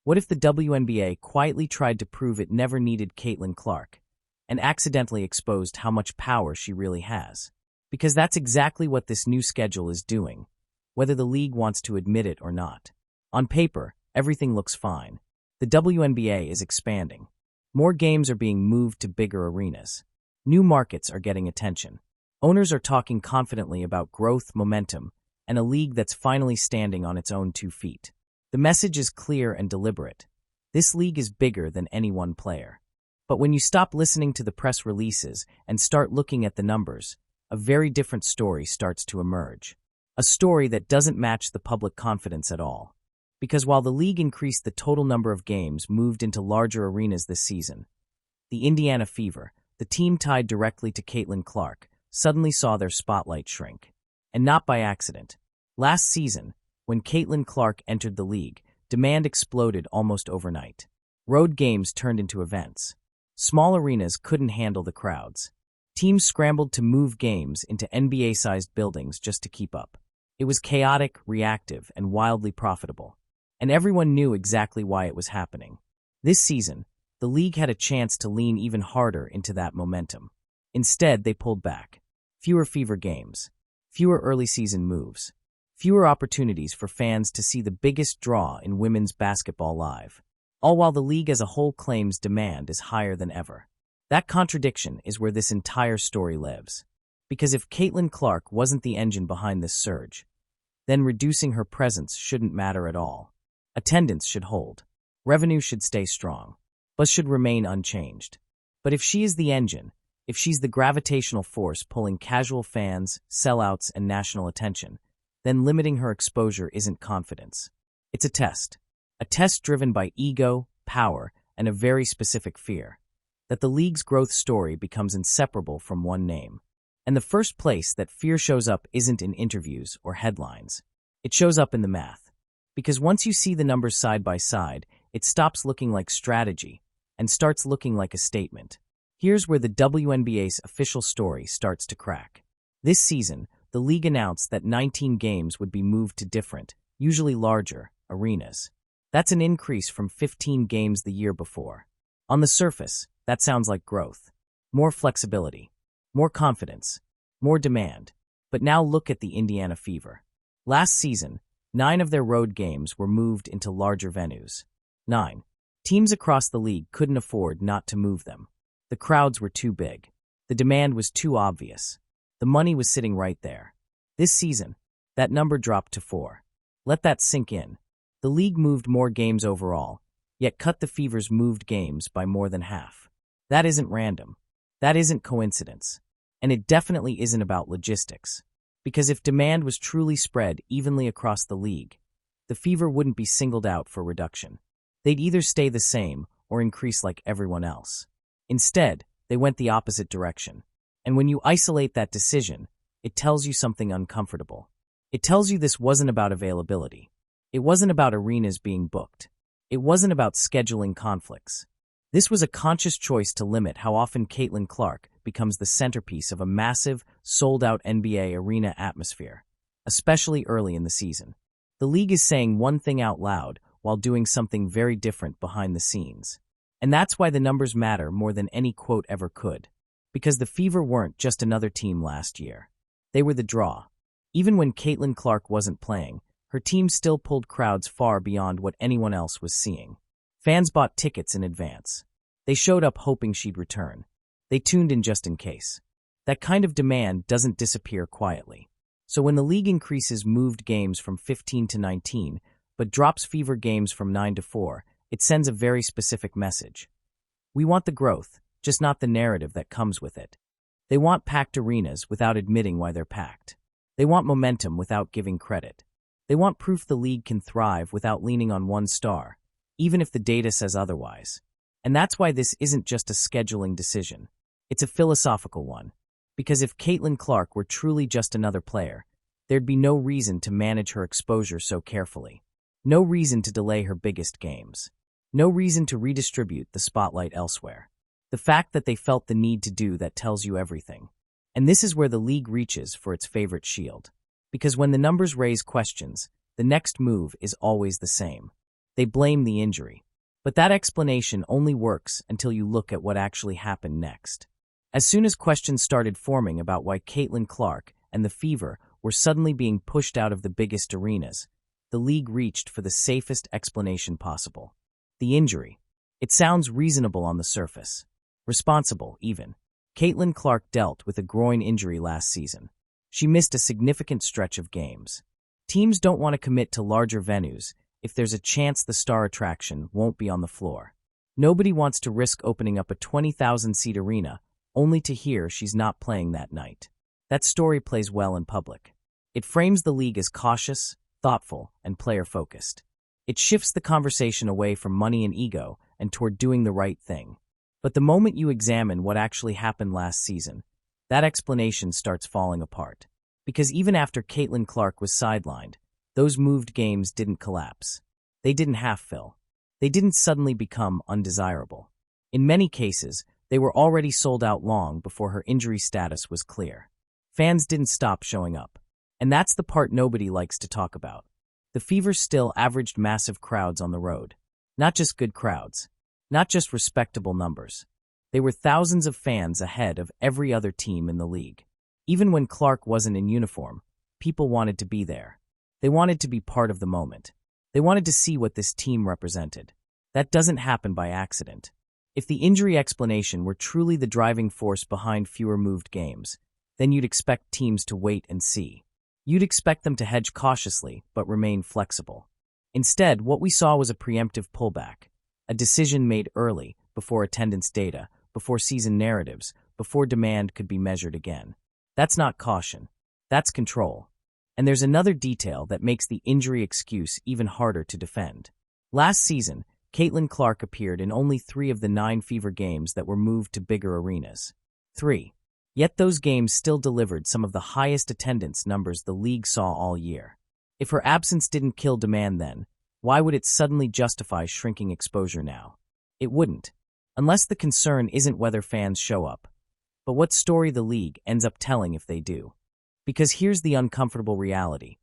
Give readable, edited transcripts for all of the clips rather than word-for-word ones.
What if the WNBA quietly tried to prove it never needed Caitlin Clark and accidentally exposed how much power she really has? Because that's exactly what this new schedule is doing, whether the league wants to admit it or not. On paper, everything looks fine. The WNBA is expanding. More games are being moved to bigger arenas. New markets are getting attention. Owners are talking confidently about growth, momentum, and a league that's finally standing on its own 2 feet. The message is clear and deliberate. This league is bigger than any one player. But when you stop listening to the press releases and start looking at the numbers, a very different story starts to emerge. A story that doesn't match the public confidence at all. Because while the league increased the total number of games moved into larger arenas this season, the Indiana Fever, the team tied directly to Caitlin Clark, suddenly saw their spotlight shrink. And not by accident. Last season, when Caitlin Clark entered the league, demand exploded almost overnight. Road games turned into events. Small arenas couldn't handle the crowds. Teams scrambled to move games into NBA-sized buildings just to keep up. It was chaotic, reactive, and wildly profitable. And everyone knew exactly why it was happening. This season, the league had a chance to lean even harder into that momentum. Instead, they pulled back. Fewer Fever games. Fewer early season moves. Fewer opportunities for fans to see the biggest draw in women's basketball live. All while the league as a whole claims demand is higher than ever. That contradiction is where this entire story lives. Because if Caitlin Clark wasn't the engine behind this surge, then reducing her presence shouldn't matter at all. Attendance should hold. Revenue should stay strong. Buzz should remain unchanged. But if she is the engine, if she's the gravitational force pulling casual fans, sellouts, and national attention, then limiting her exposure isn't confidence. It's a test. A test driven by ego, power, and a very specific fear. That the league's growth story becomes inseparable from one name. And the first place that fear shows up isn't in interviews or headlines. It shows up in the math. Because once you see the numbers side by side, it stops looking like strategy and starts looking like a statement. Here's where the WNBA's official story starts to crack. This season, the league announced that 19 games would be moved to different, usually larger, arenas. That's an increase from 15 games the year before. On the surface, that sounds like growth. More flexibility. More confidence. More demand. But now look at the Indiana Fever. Last season, 9 of their road games were moved into larger venues. 9. Teams across the league couldn't afford not to move them. The crowds were too big. The demand was too obvious. The money was sitting right there. This season, that number dropped to 4. Let that sink in. The league moved more games overall, yet cut the Fever's moved games by more than half. That isn't random. That isn't coincidence. And it definitely isn't about logistics. Because if demand was truly spread evenly across the league, the Fever wouldn't be singled out for reduction. They'd either stay the same or increase like everyone else. Instead, they went the opposite direction. And when you isolate that decision, it tells you something uncomfortable. It tells you this wasn't about availability. It wasn't about arenas being booked. It wasn't about scheduling conflicts. This was a conscious choice to limit how often Caitlin Clark becomes the centerpiece of a massive, sold-out NBA arena atmosphere, especially early in the season. The league is saying one thing out loud while doing something very different behind the scenes. And that's why the numbers matter more than any quote ever could. Because the Fever weren't just another team last year. They were the draw. Even when Caitlin Clark wasn't playing, her team still pulled crowds far beyond what anyone else was seeing. Fans bought tickets in advance. They showed up hoping she'd return. They tuned in just in case. That kind of demand doesn't disappear quietly. So when the league increases moved games from 15 to 19, but drops Fever games from 9 to 4, it sends a very specific message. We want the growth, just not the narrative that comes with it. They want packed arenas without admitting why they're packed. They want momentum without giving credit. They want proof the league can thrive without leaning on one star, even if the data says otherwise. And that's why this isn't just a scheduling decision. It's a philosophical one. Because if Caitlin Clark were truly just another player, there'd be no reason to manage her exposure so carefully. No reason to delay her biggest games. No reason to redistribute the spotlight elsewhere. The fact that they felt the need to do that tells you everything. And this is where the league reaches for its favorite shield. Because when the numbers raise questions, the next move is always the same. They blame the injury. But that explanation only works until you look at what actually happened next. As soon as questions started forming about why Caitlin Clark and the Fever were suddenly being pushed out of the biggest arenas, the league reached for the safest explanation possible. The injury. It sounds reasonable on the surface. Responsible, even. Caitlin Clark dealt with a groin injury last season. She missed a significant stretch of games. Teams don't want to commit to larger venues if there's a chance the star attraction won't be on the floor. Nobody wants to risk opening up a 20,000-seat arena only to hear she's not playing that night. That story plays well in public. It frames the league as cautious, thoughtful, and player-focused. It shifts the conversation away from money and ego and toward doing the right thing. But the moment you examine what actually happened last season, that explanation starts falling apart. Because even after Caitlin Clark was sidelined, those moved games didn't collapse. They didn't half-fill. They didn't suddenly become undesirable. In many cases, they were already sold out long before her injury status was clear. Fans didn't stop showing up. And that's the part nobody likes to talk about. The Fever still averaged massive crowds on the road. Not just good crowds. Not just respectable numbers. They were thousands of fans ahead of every other team in the league. Even when Clark wasn't in uniform, people wanted to be there. They wanted to be part of the moment. They wanted to see what this team represented. That doesn't happen by accident. If the injury explanation were truly the driving force behind fewer moved games, then you'd expect teams to wait and see. You'd expect them to hedge cautiously but remain flexible. Instead, what we saw was a preemptive pullback, a decision made early, before attendance data, before season narratives, before demand could be measured again. That's not caution. That's control. And there's another detail that makes the injury excuse even harder to defend. Last season, Caitlin Clark appeared in only 3 of the 9 Fever games that were moved to bigger arenas. 3. Yet those games still delivered some of the highest attendance numbers the league saw all year. If her absence didn't kill demand then, why would it suddenly justify shrinking exposure now? It wouldn't, unless the concern isn't whether fans show up, but what story the league ends up telling if they do. Because here's the uncomfortable reality.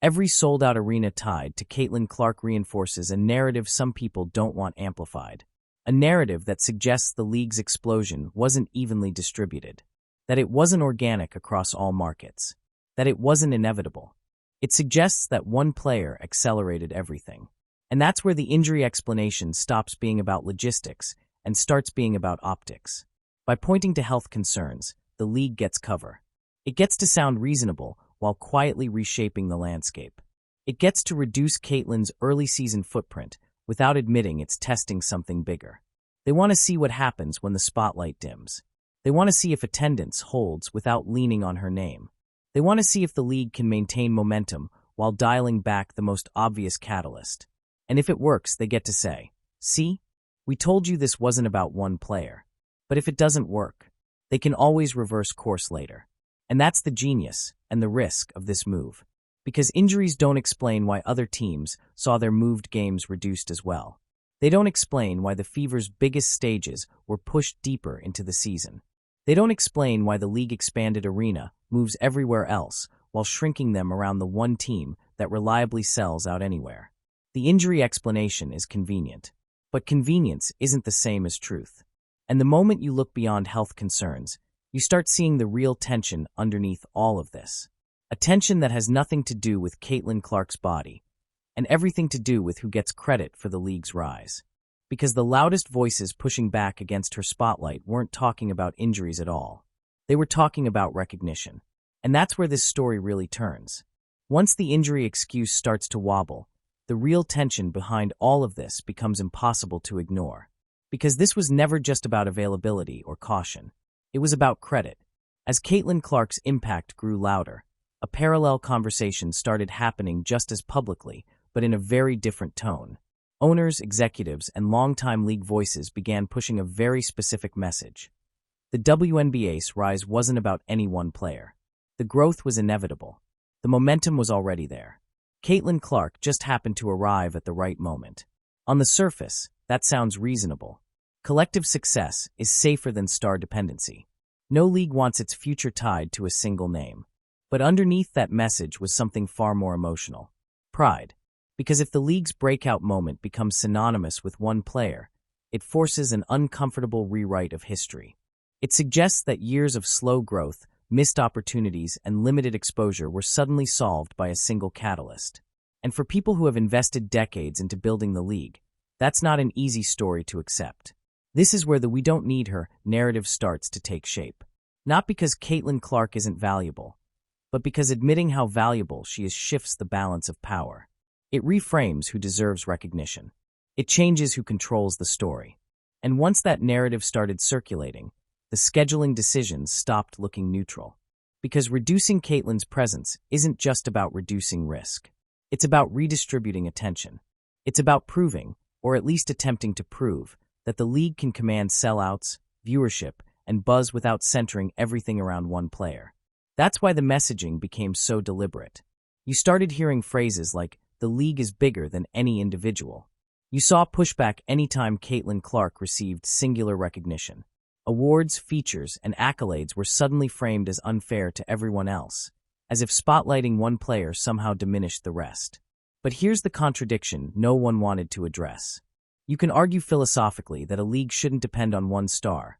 Every sold-out arena tied to Caitlin Clark reinforces a narrative some people don't want amplified. A narrative that suggests the league's explosion wasn't evenly distributed. That it wasn't organic across all markets. That it wasn't inevitable. It suggests that one player accelerated everything. And that's where the injury explanation stops being about logistics and starts being about optics. By pointing to health concerns, the league gets cover. It gets to sound reasonable while quietly reshaping the landscape. It gets to reduce Caitlin's early season footprint without admitting it's testing something bigger. They want to see what happens when the spotlight dims. They want to see if attendance holds without leaning on her name. They want to see if the league can maintain momentum while dialing back the most obvious catalyst. And if it works, they get to say, "See? We told you this wasn't about one player." But if it doesn't work, they can always reverse course later. And that's the genius and the risk of this move. Because injuries don't explain why other teams saw their moved games reduced as well. They don't explain why the Fever's biggest stages were pushed deeper into the season. They don't explain why the league expanded arena moves everywhere else while shrinking them around the one team that reliably sells out anywhere. The injury explanation is convenient. But convenience isn't the same as truth. And the moment you look beyond health concerns, you start seeing the real tension underneath all of this. A tension that has nothing to do with Caitlin Clark's body, and everything to do with who gets credit for the league's rise. Because the loudest voices pushing back against her spotlight weren't talking about injuries at all. They were talking about recognition. And that's where this story really turns. Once the injury excuse starts to wobble, the real tension behind all of this becomes impossible to ignore. Because this was never just about availability or caution. It was about credit. As Caitlin Clark's impact grew louder, a parallel conversation started happening just as publicly, but in a very different tone. Owners, executives, and longtime league voices began pushing a very specific message. The WNBA's rise wasn't about any one player. The growth was inevitable. The momentum was already there. Caitlin Clark just happened to arrive at the right moment. On the surface, that sounds reasonable. Collective success is safer than star dependency. No league wants its future tied to a single name. But underneath that message was something far more emotional. Pride. Because if the league's breakout moment becomes synonymous with one player, it forces an uncomfortable rewrite of history. It suggests that years of slow growth, missed opportunities, and limited exposure were suddenly solved by a single catalyst. And for people who have invested decades into building the league, that's not an easy story to accept. This is where the "we don't need her" narrative starts to take shape. Not because Caitlin Clark isn't valuable, but because admitting how valuable she is shifts the balance of power. It reframes who deserves recognition. It changes who controls the story. And once that narrative started circulating, the scheduling decisions stopped looking neutral. Because reducing Caitlin's presence isn't just about reducing risk. It's about redistributing attention. It's about proving, or at least attempting to prove, that the league can command sellouts, viewership, and buzz without centering everything around one player. That's why the messaging became so deliberate. You started hearing phrases like, "the league is bigger than any individual." You saw pushback anytime Caitlin Clark received singular recognition. Awards, features, and accolades were suddenly framed as unfair to everyone else, as if spotlighting one player somehow diminished the rest. But here's the contradiction no one wanted to address. You can argue philosophically that a league shouldn't depend on one star,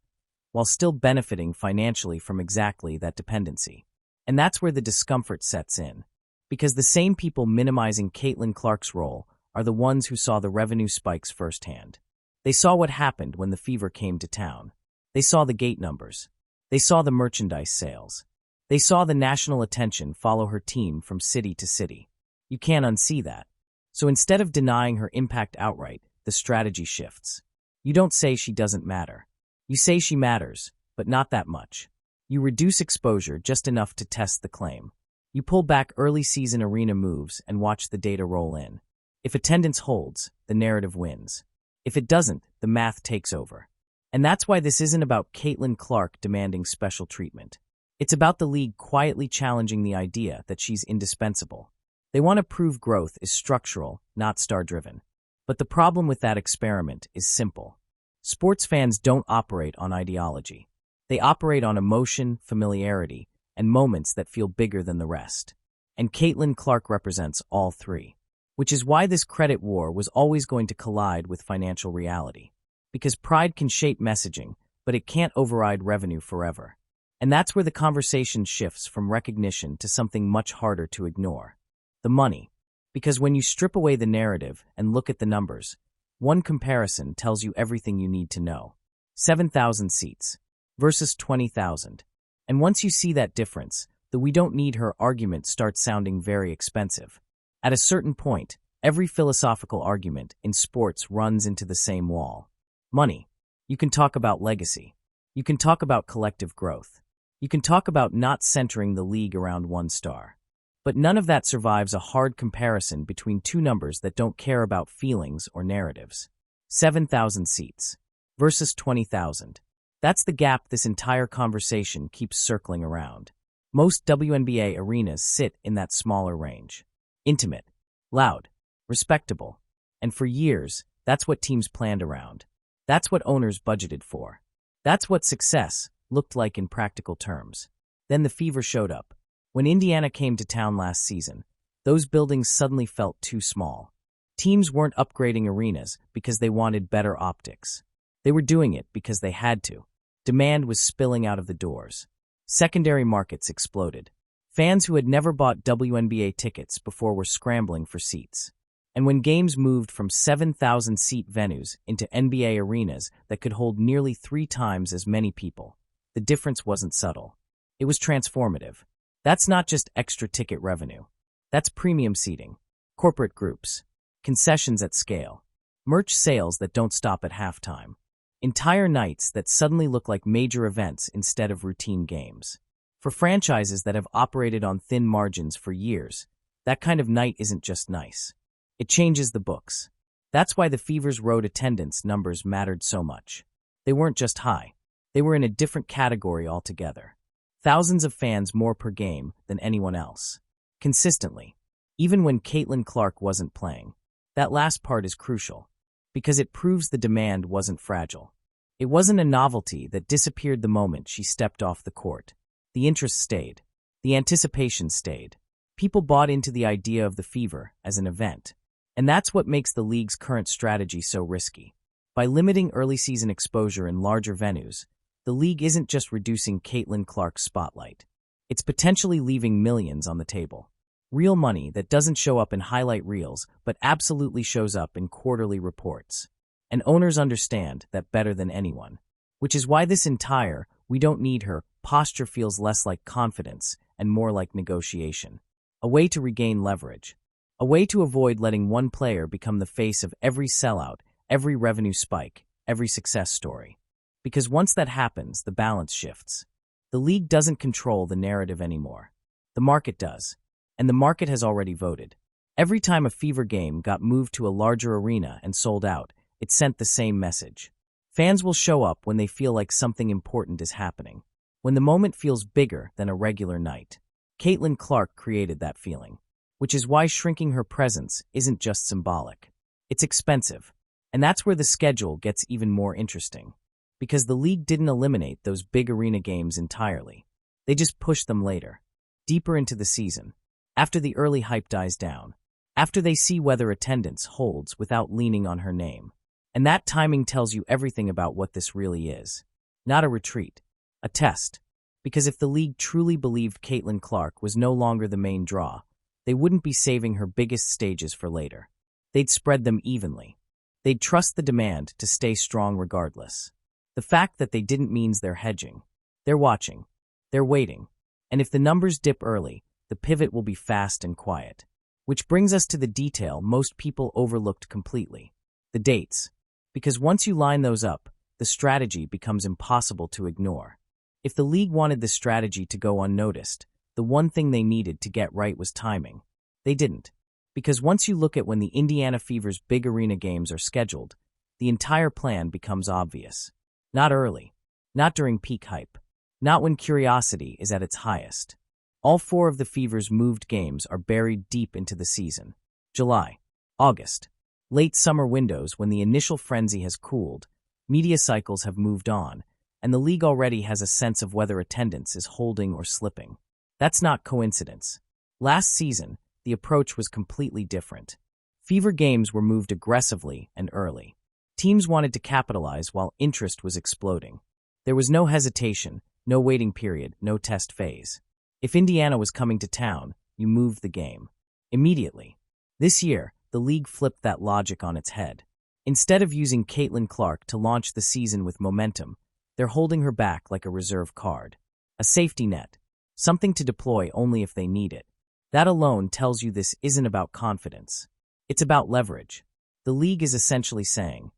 while still benefiting financially from exactly that dependency. And that's where the discomfort sets in, because the same people minimizing Caitlin Clark's role are the ones who saw the revenue spikes firsthand. They saw what happened when the Fever came to town. They saw the gate numbers. They saw the merchandise sales. They saw the national attention follow her team from city to city. You can't unsee that. So instead of denying her impact outright, the strategy shifts. You don't say she doesn't matter. You say she matters, but not that much. You reduce exposure just enough to test the claim. You pull back early season arena moves and watch the data roll in. If attendance holds, the narrative wins. If it doesn't, the math takes over. And that's why this isn't about Caitlin Clark demanding special treatment. It's about the league quietly challenging the idea that she's indispensable. They want to prove growth is structural, not star-driven. But the problem with that experiment is simple. Sports fans don't operate on ideology. They operate on emotion, familiarity, and moments that feel bigger than the rest. And Caitlin Clark represents all three. Which is why this credit war was always going to collide with financial reality. Because pride can shape messaging, but it can't override revenue forever. And that's where the conversation shifts from recognition to something much harder to ignore. The money. Because when you strip away the narrative and look at the numbers, one comparison tells you everything you need to know. 7,000 seats versus 20,000. And once you see that difference, the "we don't need her" argument starts sounding very expensive. At a certain point, every philosophical argument in sports runs into the same wall. Money. You can talk about legacy. You can talk about collective growth. You can talk about not centering the league around one star. But none of that survives a hard comparison between two numbers that don't care about feelings or narratives. 7,000 seats versus 20,000. That's the gap this entire conversation keeps circling around. Most WNBA arenas sit in that smaller range. Intimate, loud, respectable. And for years, that's what teams planned around. That's what owners budgeted for. That's what success looked like in practical terms. Then the Fever showed up. When Indiana came to town last season, those buildings suddenly felt too small. Teams weren't upgrading arenas because they wanted better optics. They were doing it because they had to. Demand was spilling out of the doors. Secondary markets exploded. Fans who had never bought WNBA tickets before were scrambling for seats. And when games moved from 7,000-seat venues into NBA arenas that could hold nearly 3 times as many people, the difference wasn't subtle. It was transformative. That's not just extra ticket revenue. That's premium seating, corporate groups, concessions at scale, merch sales that don't stop at halftime, entire nights that suddenly look like major events instead of routine games. For franchises that have operated on thin margins for years, that kind of night isn't just nice. It changes the books. That's why the Fever's road attendance numbers mattered so much. They weren't just high. They were in a different category altogether. Thousands of fans more per game than anyone else. Consistently. Even when Caitlin Clark wasn't playing. That last part is crucial. Because it proves the demand wasn't fragile. It wasn't a novelty that disappeared the moment she stepped off the court. The interest stayed. The anticipation stayed. People bought into the idea of the Fever as an event. And that's what makes the league's current strategy so risky. By limiting early season exposure in larger venues, the league isn't just reducing Caitlin Clark's spotlight. It's potentially leaving millions on the table. Real money that doesn't show up in highlight reels but absolutely shows up in quarterly reports. And owners understand that better than anyone. Which is why this entire "we don't need her" posture feels less like confidence and more like negotiation. A way to regain leverage. A way to avoid letting one player become the face of every sellout, every revenue spike, every success story. Because once that happens, the balance shifts. The league doesn't control the narrative anymore. The market does. And the market has already voted. Every time a Fever game got moved to a larger arena and sold out, it sent the same message. Fans will show up when they feel like something important is happening. When the moment feels bigger than a regular night. Caitlin Clark created that feeling. Which is why shrinking her presence isn't just symbolic. It's expensive. And that's where the schedule gets even more interesting. Because the league didn't eliminate those big arena games entirely. They just pushed them later. Deeper into the season. After the early hype dies down. After they see whether attendance holds without leaning on her name. And that timing tells you everything about what this really is. Not a retreat. A test. Because if the league truly believed Caitlin Clark was no longer the main draw, they wouldn't be saving her biggest stages for later. They'd spread them evenly. They'd trust the demand to stay strong regardless. The fact that they didn't means they're hedging. They're watching. They're waiting. And if the numbers dip early, the pivot will be fast and quiet. Which brings us to the detail most people overlooked completely. The dates. Because once you line those up, the strategy becomes impossible to ignore. If the league wanted the strategy to go unnoticed, the one thing they needed to get right was timing. They didn't. Because once you look at when the Indiana Fever's big arena games are scheduled, the entire plan becomes obvious. Not early. Not during peak hype. Not when curiosity is at its highest. All 4 of the Fever's moved games are buried deep into the season. July, August. Late summer windows when the initial frenzy has cooled, media cycles have moved on, and the league already has a sense of whether attendance is holding or slipping. That's not coincidence. Last season, the approach was completely different. Fever games were moved aggressively and early. Teams wanted to capitalize while interest was exploding. There was no hesitation, no waiting period, no test phase. If Indiana was coming to town, you moved the game. Immediately. This year, the league flipped that logic on its head. Instead of using Caitlin Clark to launch the season with momentum, they're holding her back like a reserve card. A safety net. Something to deploy only if they need it. That alone tells you this isn't about confidence. It's about leverage. The league is essentially saying,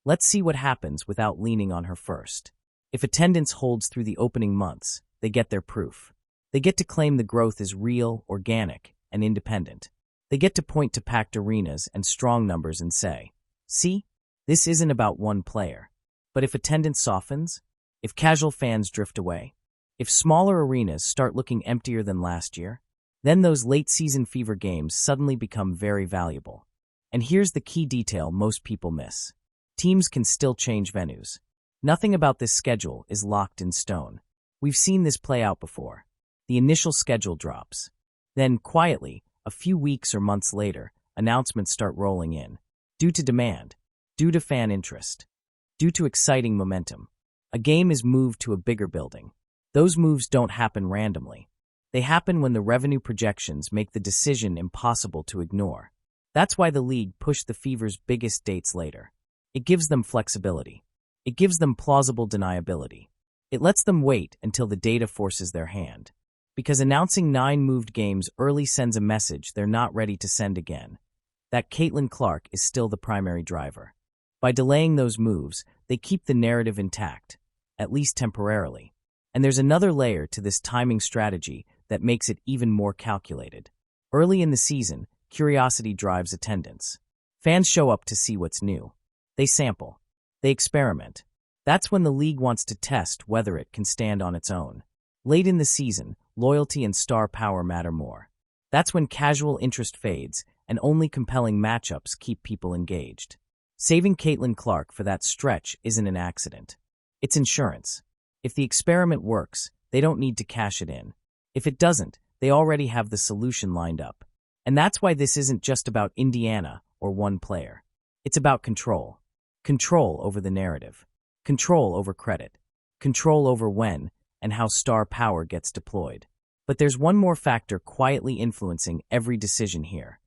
let's see what happens without leaning on her first. If attendance holds through the opening months, they get their proof. They get to claim the growth is real, organic, and independent. They get to point to packed arenas and strong numbers and say, see, this isn't about one player. But if attendance softens, if casual fans drift away, if smaller arenas start looking emptier than last year, then those late-season Fever games suddenly become very valuable. And here's the key detail most people miss. Teams can still change venues. Nothing about this schedule is locked in stone. We've seen this play out before. The initial schedule drops. Then, quietly, a few weeks or months later, announcements start rolling in. Due to demand. Due to fan interest. Due to exciting momentum. A game is moved to a bigger building. Those moves don't happen randomly. They happen when the revenue projections make the decision impossible to ignore. That's why the league pushed the Fever's biggest dates later. It gives them flexibility. It gives them plausible deniability. It lets them wait until the data forces their hand. Because announcing 9 moved games early sends a message they're not ready to send again. That Caitlin Clark is still the primary driver. By delaying those moves, they keep the narrative intact, at least temporarily. And there's another layer to this timing strategy that makes it even more calculated. Early in the season, curiosity drives attendance. Fans show up to see what's new. They sample. They experiment. That's when the league wants to test whether it can stand on its own. Late in the season, loyalty and star power matter more. That's when casual interest fades and only compelling matchups keep people engaged. Saving Caitlin Clark for that stretch isn't an accident. It's insurance. If the experiment works, they don't need to cash it in. If it doesn't, they already have the solution lined up. And that's why this isn't just about Indiana or one player. It's about control. Control over the narrative. Control over credit. Control over when and how star power gets deployed. But there's one more factor quietly influencing every decision here.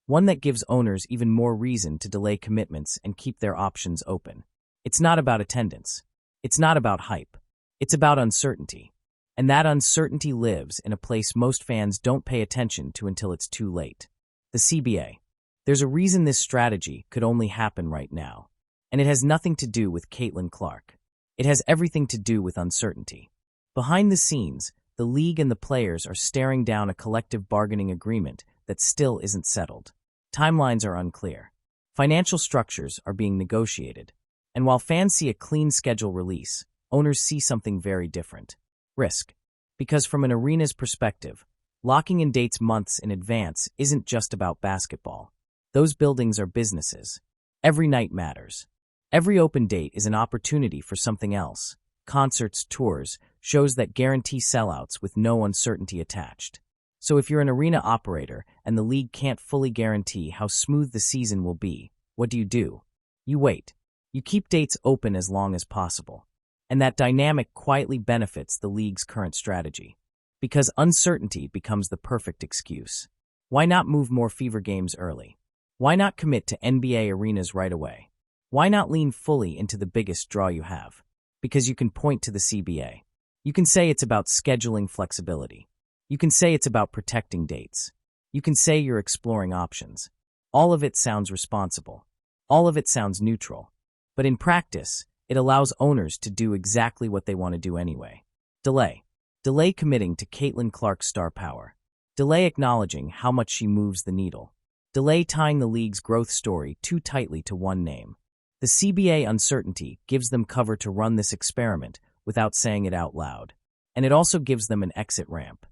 One that gives owners even more reason to delay commitments and keep their options open. It's not about attendance. It's not about hype. It's about uncertainty. And that uncertainty lives in a place most fans don't pay attention to until it's too late. The CBA. There's a reason this strategy could only happen right now. And it has nothing to do with Caitlin Clark. It has everything to do with uncertainty. Behind the scenes, the league and the players are staring down a collective bargaining agreement that still isn't settled. Timelines are unclear. Financial structures are being negotiated. And while fans see a clean schedule release, owners see something very different. Risk. Because from an arena's perspective, locking in dates months in advance isn't just about basketball. Those buildings are businesses. Every night matters. Every open date is an opportunity for something else. Concerts, tours, shows that guarantee sellouts with no uncertainty attached. So if you're an arena operator and the league can't fully guarantee how smooth the season will be, what do? You wait. You keep dates open as long as possible. And that dynamic quietly benefits the league's current strategy. Because uncertainty becomes the perfect excuse. Why not move more fever games early? Why not commit to NBA arenas right away? Why not lean fully into the biggest draw you have? Because you can point to the CBA. You can say it's about scheduling flexibility. You can say it's about protecting dates. You can say you're exploring options. All of it sounds responsible. All of it sounds neutral. But in practice, it allows owners to do exactly what they want to do anyway. Delay. Delay committing to Caitlin Clark's star power. Delay acknowledging how much she moves the needle. Delay tying the league's growth story too tightly to one name. The CBA uncertainty gives them cover to run this experiment without saying it out loud. And it also gives them an exit ramp.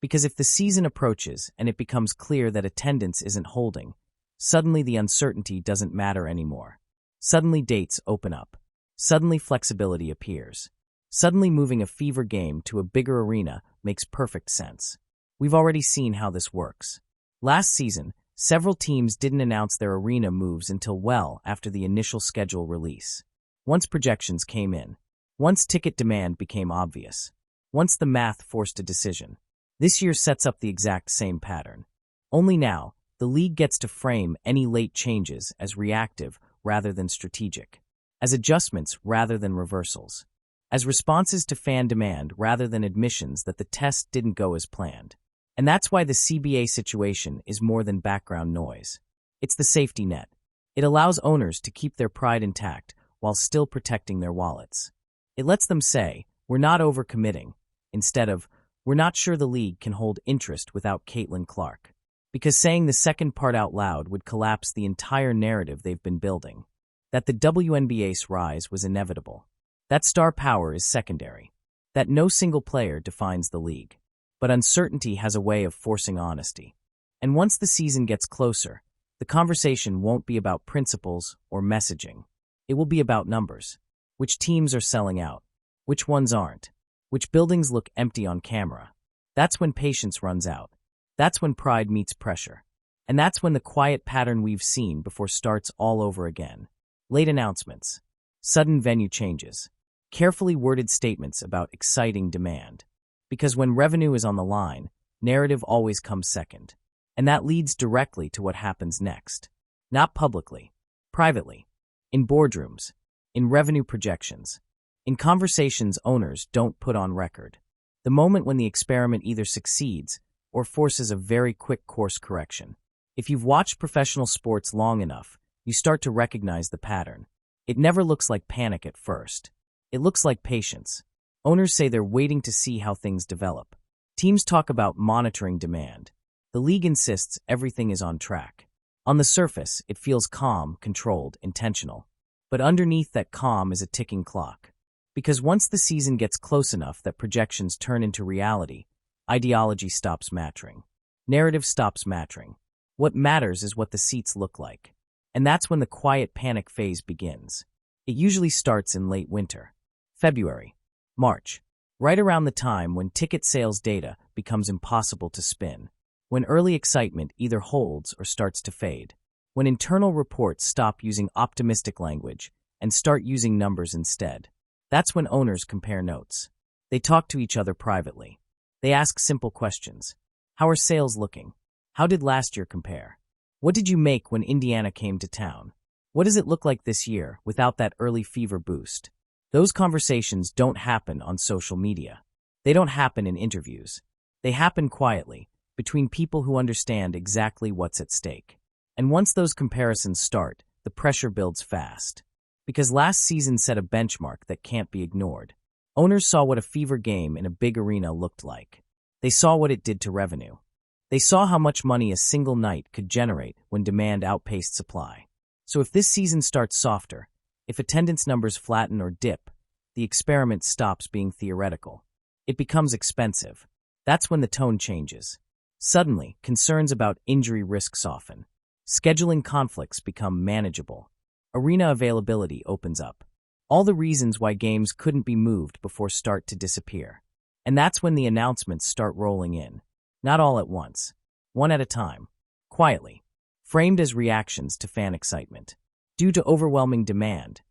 Because if the season approaches and it becomes clear that attendance isn't holding, suddenly the uncertainty doesn't matter anymore. Suddenly dates open up. Suddenly flexibility appears. Suddenly moving a fever game to a bigger arena makes perfect sense. We've already seen how this works. Last season, several teams didn't announce their arena moves until well after the initial schedule release. Once projections came in. Once ticket demand became obvious. Once the math forced a decision. This year sets up the exact same pattern. Only now, the league gets to frame any late changes as reactive rather than strategic. As adjustments rather than reversals. As responses to fan demand rather than admissions that the test didn't go as planned. And that's why the CBA situation is more than background noise. It's the safety net. It allows owners to keep their pride intact while still protecting their wallets. It lets them say, we're not overcommitting, instead of, we're not sure the league can hold interest without Caitlin Clark. Because saying the second part out loud would collapse the entire narrative they've been building. That the WNBA's rise was inevitable. That star power is secondary. That no single player defines the league. But uncertainty has a way of forcing honesty. And once the season gets closer, the conversation won't be about principles or messaging. It will be about numbers. Which teams are selling out? Which ones aren't? Which buildings look empty on camera? That's when patience runs out. That's when pride meets pressure. And that's when the quiet pattern we've seen before starts all over again. Late announcements. Sudden venue changes. Carefully worded statements about exciting demand. Because when revenue is on the line, narrative always comes second. And that leads directly to what happens next. Not publicly. Privately. In boardrooms. In revenue projections. In conversations owners don't put on record. The moment when the experiment either succeeds or forces a very quick course correction. If you've watched professional sports long enough, you start to recognize the pattern. It never looks like panic at first. It looks like patience. Owners say they're waiting to see how things develop. Teams talk about monitoring demand. The league insists everything is on track. On the surface, it feels calm, controlled, intentional. But underneath that calm is a ticking clock. Because once the season gets close enough that projections turn into reality, ideology stops mattering. Narrative stops mattering. What matters is what the seats look like. And that's when the quiet panic phase begins. It usually starts in late winter. February. March. Right around the time when ticket sales data becomes impossible to spin. When early excitement either holds or starts to fade. when internal reports stop using optimistic language and start using numbers instead. That's when owners compare notes. They talk to each other privately. They ask simple questions. How are sales looking? How did last year compare? What did you make when Indiana came to town? What does it look like this year without that early fever boost? Those conversations don't happen on social media. They don't happen in interviews. They happen quietly, between people who understand exactly what's at stake. And once those comparisons start, the pressure builds fast. Because last season set a benchmark that can't be ignored. Owners saw what a fever game in a big arena looked like. They saw what it did to revenue. They saw how much money a single night could generate when demand outpaced supply. So if this season starts softer, if attendance numbers flatten or dip, the experiment stops being theoretical. It becomes expensive. That's when the tone changes. Suddenly, concerns about injury risk soften. Scheduling conflicts become manageable. Arena availability opens up. All the reasons why games couldn't be moved before start to disappear. And that's when the announcements start rolling in. Not all at once. One at a time. Quietly. Framed as reactions to fan excitement. Due to overwhelming demand.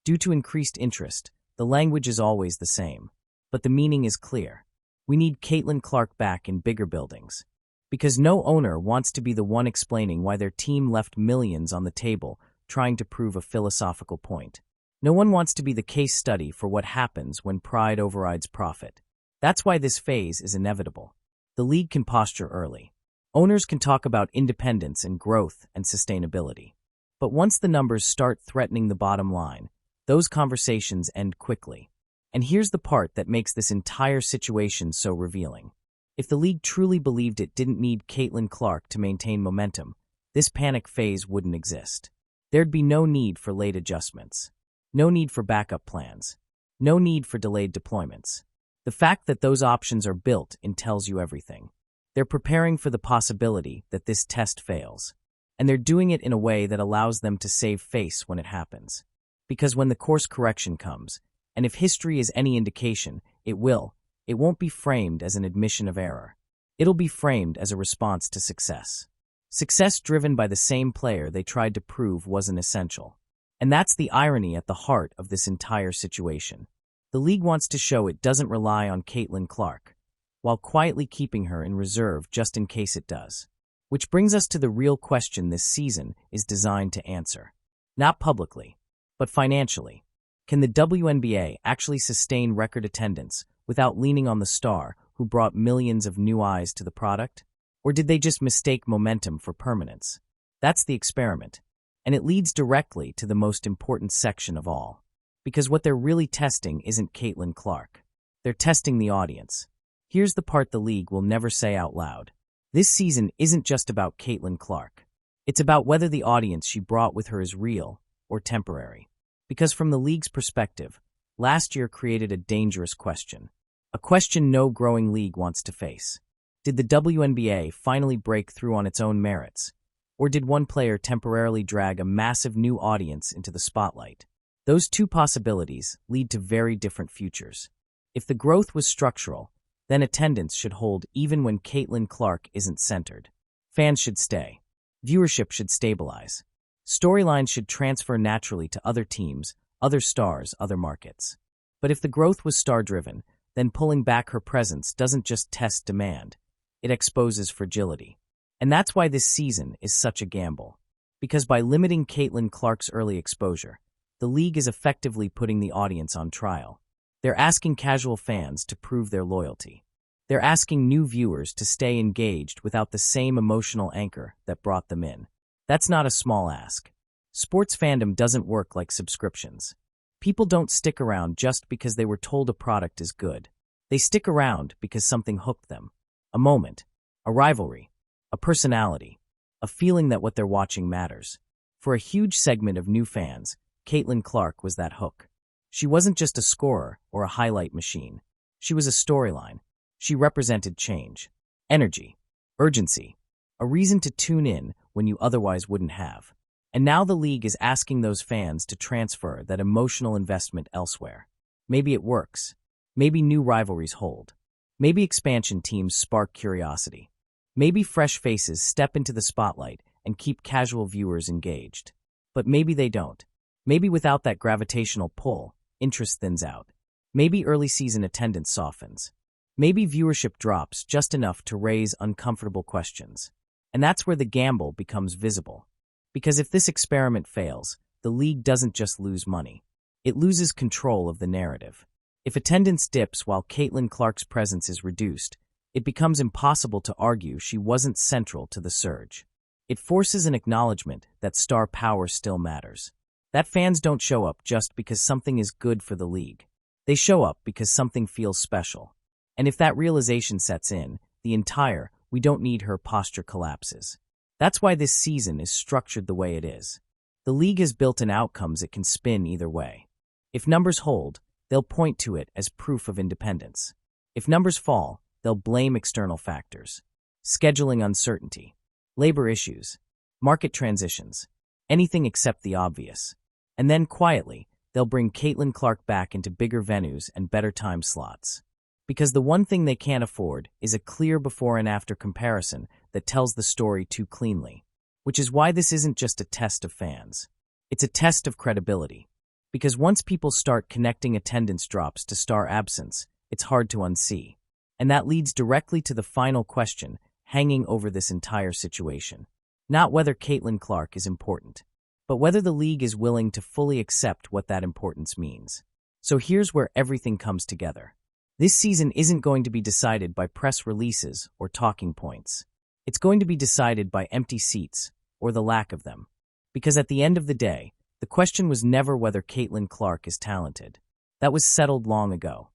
Due to increased interest, the language is always the same. But the meaning is clear. We need Caitlin Clark back in bigger buildings. Because no owner wants to be the one explaining why their team left millions on the table trying to prove a philosophical point. No one wants to be the case study for what happens when pride overrides profit. That's why this phase is inevitable. The league can posture early. Owners can talk about independence and growth and sustainability. But once the numbers start threatening the bottom line, those conversations end quickly. And here's the part that makes this entire situation so revealing. If the league truly believed it didn't need Caitlin Clark to maintain momentum, this panic phase wouldn't exist. There'd be no need for late adjustments. No need for backup plans. No need for delayed deployments. The fact that those options are built in tells you everything. They're preparing for the possibility that this test fails. And they're doing it in a way that allows them to save face when it happens. Because when the course correction comes, and if history is any indication, it won't be framed as an admission of error. It'll be framed as a response to success. Success driven by the same player they tried to prove wasn't essential. And that's the irony at the heart of this entire situation. The league wants to show it doesn't rely on Caitlin Clark, while quietly keeping her in reserve just in case it does. Which brings us to the real question this season is designed to answer. Not publicly, but financially. Can the WNBA actually sustain record attendance without leaning on the star who brought millions of new eyes to the product? Or did they just mistake momentum for permanence? That's the experiment. And it leads directly to the most important section of all. Because what they're really testing isn't Caitlin Clark. They're testing the audience. Here's the part the league will never say out loud. This season isn't just about Caitlin Clark. It's about whether the audience she brought with her is real or temporary. Because from the league's perspective, last year created a dangerous question. A question no growing league wants to face. Did the WNBA finally break through on its own merits? Or did one player temporarily drag a massive new audience into the spotlight? Those two possibilities lead to very different futures. If the growth was structural, then attendance should hold even when Caitlin Clark isn't centered. Fans should stay. Viewership should stabilize. Storylines should transfer naturally to other teams, other stars, other markets. But if the growth was star-driven, then pulling back her presence doesn't just test demand. It exposes fragility. And that's why this season is such a gamble. Because by limiting Caitlin Clark's early exposure, the league is effectively putting the audience on trial. They're asking casual fans to prove their loyalty. They're asking new viewers to stay engaged without the same emotional anchor that brought them in. That's not a small ask. Sports fandom doesn't work like subscriptions. People don't stick around just because they were told a product is good. They stick around because something hooked them. A moment, a rivalry, a personality, a feeling that what they're watching matters. For a huge segment of new fans, Caitlin Clark was that hook. She wasn't just a scorer or a highlight machine. She was a storyline. She represented change, energy, urgency, a reason to tune in when you otherwise wouldn't have. And now the league is asking those fans to transfer that emotional investment elsewhere. Maybe it works. Maybe new rivalries hold. Maybe expansion teams spark curiosity. Maybe fresh faces step into the spotlight and keep casual viewers engaged. But maybe they don't. Maybe without that gravitational pull, interest thins out. Maybe early season attendance softens. Maybe viewership drops just enough to raise uncomfortable questions. And that's where the gamble becomes visible. Because if this experiment fails, the league doesn't just lose money. It loses control of the narrative. If attendance dips while Caitlin Clark's presence is reduced, it becomes impossible to argue she wasn't central to the surge. It forces an acknowledgement that star power still matters. That fans don't show up just because something is good for the league. They show up because something feels special. And if that realization sets in, the entire "we don't need her" posture collapses. That's why this season is structured the way it is. The league has built in outcomes it can spin either way. If numbers hold, they'll point to it as proof of independence. If numbers fall, they'll blame external factors. Scheduling uncertainty, labor issues, market transitions, anything except the obvious. And then quietly, they'll bring Caitlin Clark back into bigger venues and better time slots. Because the one thing they can't afford is a clear before and after comparison that tells the story too cleanly. Which is why this isn't just a test of fans. It's a test of credibility. Because once people start connecting attendance drops to star absence, it's hard to unsee. And that leads directly to the final question hanging over this entire situation. Not whether Caitlin Clark is important, but whether the league is willing to fully accept what that importance means. So here's where everything comes together. This season isn't going to be decided by press releases or talking points. It's going to be decided by empty seats, or the lack of them. Because at the end of the day, the question was never whether Caitlin Clark is talented. That was settled long ago.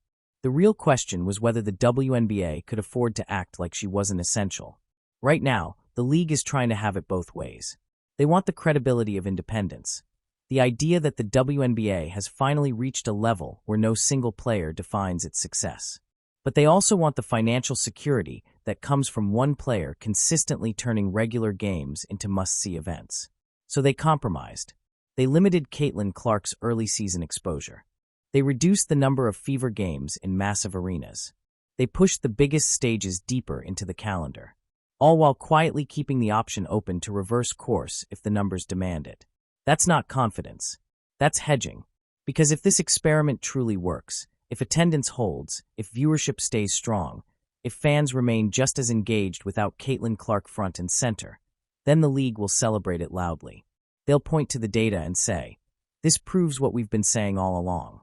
The real question was whether the WNBA could afford to act like she wasn't essential. Right now, the league is trying to have it both ways. They want the credibility of independence. The idea that the WNBA has finally reached a level where no single player defines its success. But they also want the financial security that comes from one player consistently turning regular games into must-see events. So they compromised. They limited Caitlin Clark's early season exposure. They reduced the number of fever games in massive arenas. They pushed the biggest stages deeper into the calendar, all while quietly keeping the option open to reverse course if the numbers demand it. That's not confidence. That's hedging. Because if this experiment truly works, if attendance holds, if viewership stays strong, if fans remain just as engaged without Caitlin Clark front and center, then the league will celebrate it loudly. They'll point to the data and say, "This proves what we've been saying all along."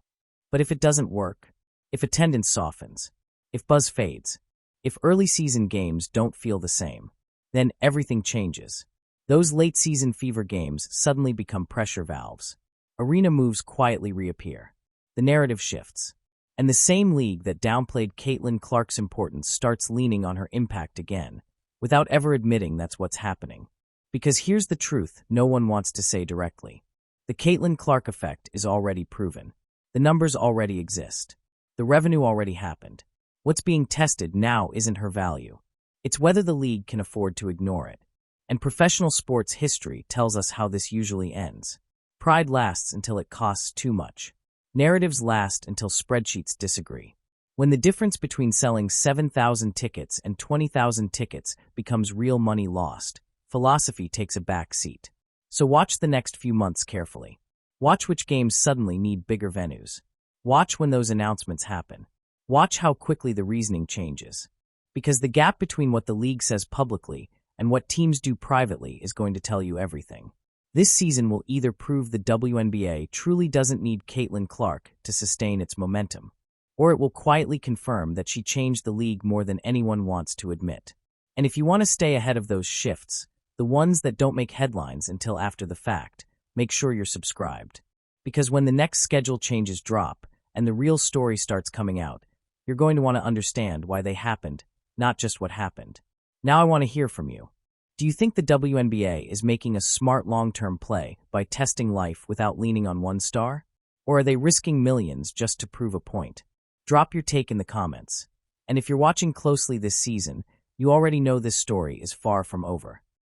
But if it doesn't work, if attendance softens, if buzz fades, if early season games don't feel the same, then everything changes. Those late season fever games suddenly become pressure valves. Arena moves quietly reappear. The narrative shifts. And the same league that downplayed Caitlin Clark's importance starts leaning on her impact again, without ever admitting that's what's happening. Because here's the truth no one wants to say directly. The Caitlin Clark effect is already proven. The numbers already exist. The revenue already happened. What's being tested now isn't her value. It's whether the league can afford to ignore it. And professional sports history tells us how this usually ends. Pride lasts until it costs too much. Narratives last until spreadsheets disagree. When the difference between selling 7,000 tickets and 20,000 tickets becomes real money lost, philosophy takes a back seat. So watch the next few months carefully. Watch which games suddenly need bigger venues. Watch when those announcements happen. Watch how quickly the reasoning changes. Because the gap between what the league says publicly and what teams do privately is going to tell you everything. This season will either prove the WNBA truly doesn't need Caitlin Clark to sustain its momentum, or it will quietly confirm that she changed the league more than anyone wants to admit. And if you want to stay ahead of those shifts, the ones that don't make headlines until after the fact, make sure you're subscribed. Because when the next schedule changes drop and the real story starts coming out, you're going to want to understand why they happened, not just what happened. Now I want to hear from you. Do you think the WNBA is making a smart long-term play by testing life without leaning on one star? Or are they risking millions just to prove a point? Drop your take in the comments. And if you're watching closely this season, you already know this story is far from over.